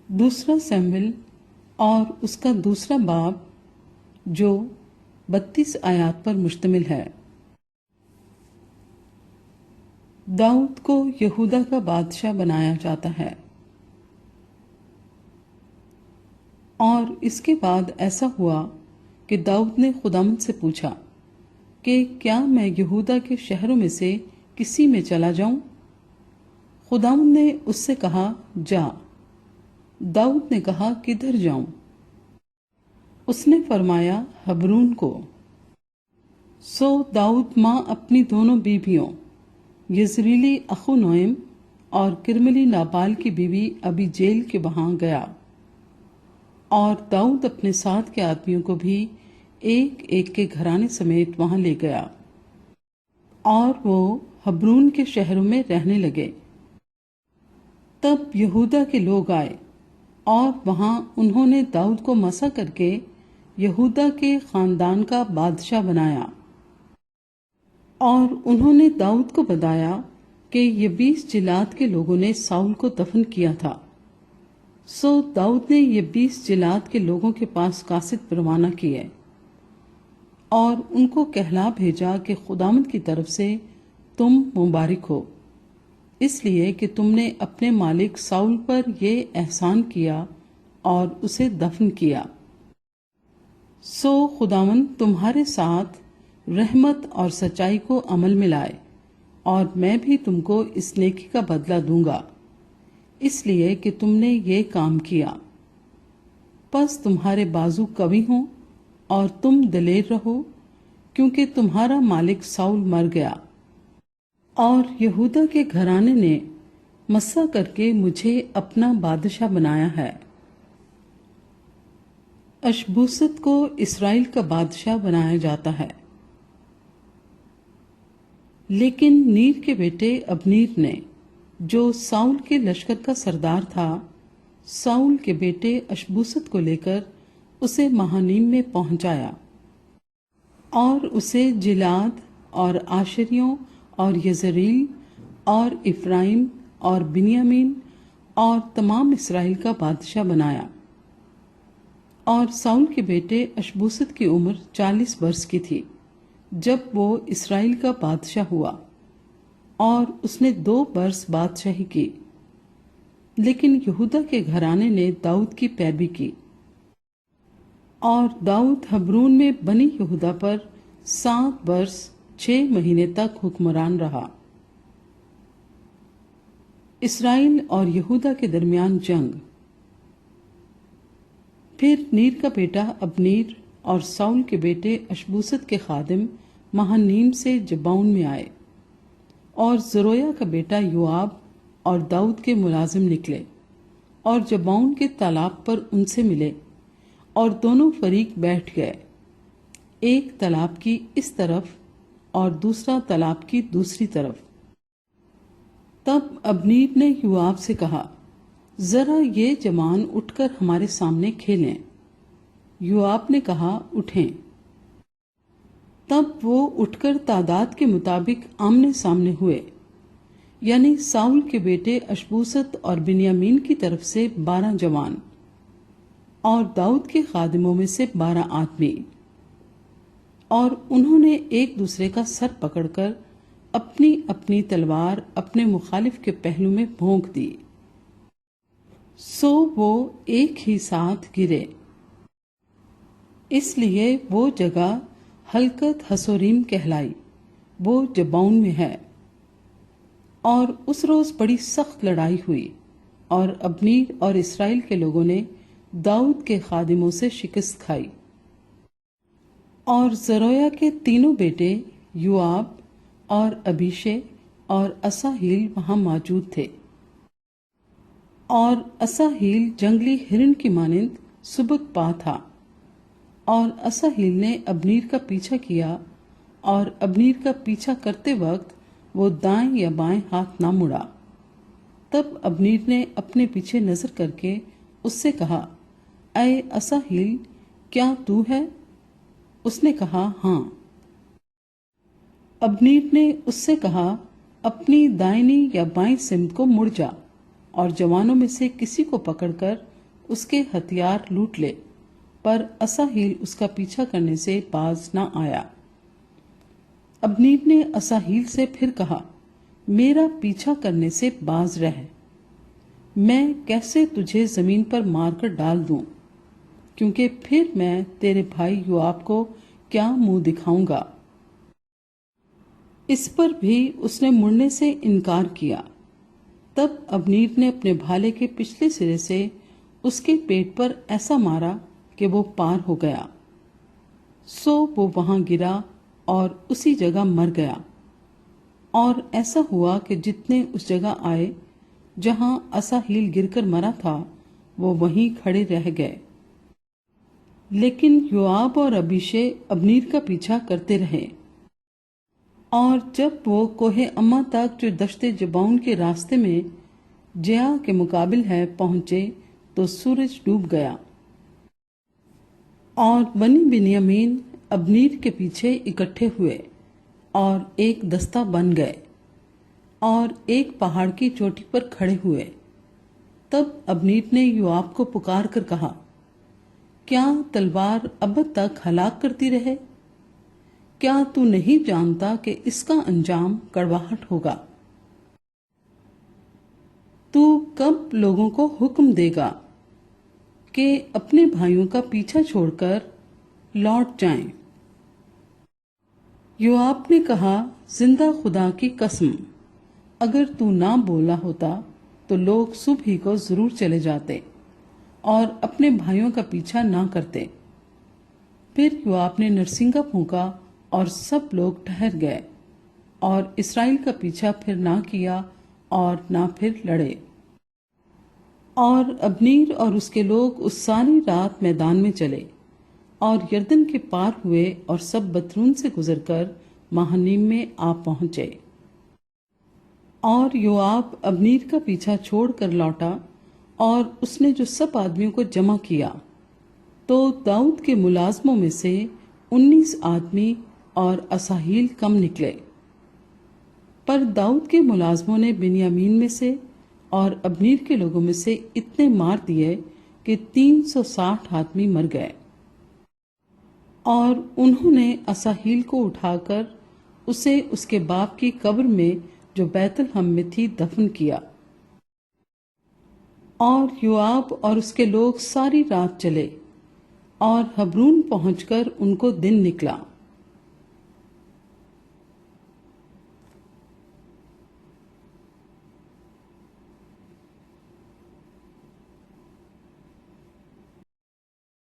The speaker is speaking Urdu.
دوسرا سیموئیل اور اس کا دوسرا باب جو 32 آیات پر مشتمل ہے۔ داؤد کو یہودا کا بادشاہ بنایا جاتا ہے، اور اس کے بعد ایسا ہوا کہ داؤد نے خداوند سے پوچھا کہ کیا میں یہودا کے شہروں میں سے کسی میں چلا جاؤں؟ خداوند نے اس سے کہا جا۔ داؤد نے کہا کدھر جاؤں؟ اس نے فرمایا حبرون کو۔ سو داؤد ماں اپنی دونوں بیویوں یزریلی اخو نوئم اور کرملی نابال کی بیوی ابی جیل کے وہاں گیا، اور داؤد اپنے ساتھ کے آدمیوں کو بھی ایک ایک کے گھرانے سمیت وہاں لے گیا، اور وہ حبرون کے شہروں میں رہنے لگے۔ تب یہودا کے لوگ آئے اور وہاں انہوں نے داؤد کو مسح کر کے یہودا کے خاندان کا بادشاہ بنایا، اور انہوں نے داؤد کو بتایا کہ یبیس جلاد کے لوگوں نے ساؤل کو دفن کیا تھا۔ سو داؤد نے یبیس جلاد کے لوگوں کے پاس قاصد روانہ کیے اور ان کو کہلا بھیجا کہ خداوند کی طرف سے تم مبارک ہو، اس لیے کہ تم نے اپنے مالک ساؤل پر یہ احسان کیا اور اسے دفن کیا۔ سو خداوند تمہارے ساتھ رحمت اور سچائی کو عمل میں لائے، اور میں بھی تم کو اس نیکی کا بدلہ دوں گا، اس لیے کہ تم نے یہ کام کیا۔ پس تمہارے بازو قوی ہوں اور تم دلیر رہو، کیونکہ تمہارا مالک ساؤل مر گیا، اور یہودا کے گھرانے نے مسح کر کے مجھے اپنا بادشاہ بنایا ہے۔ اشبوست کو اسرائیل کا بادشاہ بنایا جاتا ہے، لیکن نیر کے بیٹے ابنیر نے، جو ساؤل کے لشکر کا سردار تھا، ساؤل کے بیٹے اشبوست کو لے کر اسے مہانیم میں پہنچایا، اور اسے جلاد اور آشریوں اور یزریل اور افرائیم اور بنیامین اور تمام اسرائیل کا بادشاہ بنایا۔ اور ساؤل کے بیٹے اشبوست کی عمر 40 برس کی تھی جب وہ اسرائیل کا بادشاہ ہوا، اور اس نے 2 برس بادشاہی کی۔ لیکن یہودا کے گھرانے نے داؤد کی پیروی کی، اور داؤد حبرون میں بنی یہودا پر 7 برس 6 مہینے تک حکمران رہا۔ اسرائیل اور یہودا کے درمیان جنگ۔ پھر نیر کا بیٹا ابنیر اور ساؤل کے بیٹے اشبوست کے خادم مہانیم سے جباؤن میں آئے، اور زرویا کا بیٹا یوآب اور داؤد کے ملازم نکلے اور جباؤن کے تالاب پر ان سے ملے، اور دونوں فریق بیٹھ گئے، ایک تالاب کی اس طرف اور دوسرا تالاب کی دوسری طرف۔ تب ابنیر نے یوآب سے کہا، ذرا یہ جوان اٹھ کر ہمارے سامنے کھیلیں۔ یوآب نے کہا اٹھیں۔ تب وہ اٹھ کر تعداد کے مطابق آمنے سامنے ہوئے، یعنی ساؤل کے بیٹے اشبوست اور بنیامین کی طرف سے 12 جوان، اور داؤد کے خادموں میں سے 12 آدمی، اور انہوں نے ایک دوسرے کا سر پکڑ کر اپنی اپنی تلوار اپنے مخالف کے پہلو میں بھونک دی۔ سو وہ ایک ہی ساتھ گرے۔ اس لیے وہ جگہ حلقت حسوریم کہلائی، وہ جباؤن میں ہے۔ اور اس روز بڑی سخت لڑائی ہوئی، اور ابنیر اور اسرائیل کے لوگوں نے داؤد کے خادموں سے شکست کھائی۔ اور زرویا کے تینوں بیٹے یوآب اور ابیشے اور اساہیل وہاں موجود تھے، اور اساہیل جنگلی ہرن کی مانند سبک پا تھا، اور اساہیل نے ابنیر کا پیچھا کیا، اور ابنیر کا پیچھا کرتے وقت وہ دائیں یا بائیں ہاتھ نہ مڑا۔ تب ابنیر نے اپنے پیچھے نظر کر کے اس سے کہا، اے اساہیل، کیا تو ہے؟ اس نے کہا ہاں۔ ابنیر نے اس سے کہا، اپنی دائنی یا بائیں سمت کو مڑ جا، اور جوانوں میں سے کسی کو پکڑ کر اس کے ہتھیار لوٹ لے، پر اساہیل اس کا پیچھا کرنے سے باز نہ آیا۔ ابنیر نے اساہیل سے پھر کہا، میرا پیچھا کرنے سے باز رہ، میں کیسے تجھے زمین پر مار کر ڈال دوں، کیونکہ پھر میں تیرے بھائی یوآب کو کیا منہ دکھاؤں گا۔ اس پر بھی اس نے مڑنے سے انکار کیا۔ تب ابنیر نے اپنے بھالے کے پچھلے سرے سے اس کے پیٹ پر ایسا مارا کہ وہ پار ہو گیا، سو وہ وہاں گرا اور اسی جگہ مر گیا۔ اور ایسا ہوا کہ جتنے اس جگہ آئے جہاں اساہیل گر کر مرا تھا، وہ وہیں کھڑے رہ گئے۔ لیکن یوآب اور ابیشے ابنیر کا پیچھا کرتے رہے، اور جب وہ کوہ اما تک جو دشت جبعون کے راستے میں جیا کے مقابل ہے پہنچے تو سورج ڈوب گیا۔ اور بنی بنیامین ابنیر کے پیچھے اکٹھے ہوئے اور ایک دستہ بن گئے اور ایک پہاڑ کی چوٹی پر کھڑے ہوئے۔ تب ابنیر نے یوآب کو پکار کر کہا، کیا تلوار اب تک ہلاک کرتی رہے؟ کیا تو نہیں جانتا کہ اس کا انجام کڑواہٹ ہوگا؟ تو کب لوگوں کو حکم دے گا کہ اپنے بھائیوں کا پیچھا چھوڑ کر لوٹ جائیں؟ یوآب نے کہا، زندہ خدا کی قسم، اگر تو نہ بولا ہوتا تو لوگ صبح ہی کو ضرور چلے جاتے اور اپنے بھائیوں کا پیچھا نہ کرتے۔ پھر یوآب نے نرسنگا پھونکا اور سب لوگ ٹھہر گئے اور اسرائیل کا پیچھا پھر نہ کیا اور نہ پھر لڑے۔ اور ابنیر اور اس کے لوگ اس ساری رات میدان میں چلے اور یردن کے پار ہوئے اور سب بترون سے گزر کر مہنیم میں آ پہنچے۔ اور یوآب ابنیر کا پیچھا چھوڑ کر لوٹا اور اس نے جو سب آدمیوں کو جمع کیا تو داؤد کے ملازموں میں سے 19 آدمی اور اساہیل کم نکلے۔ پر داؤد کے ملازموں نے بنیامین میں سے اور ابنیر کے لوگوں میں سے اتنے مار دیے کہ 360 آدمی مر گئے۔ اور انہوں نے اساہیل کو اٹھا کر اسے اس کے باپ کی قبر میں جو بیت لحم میں تھی دفن کیا۔ اور یوآب اور اس کے لوگ ساری رات چلے اور ہبرون پہنچ کر ان کو دن نکلا۔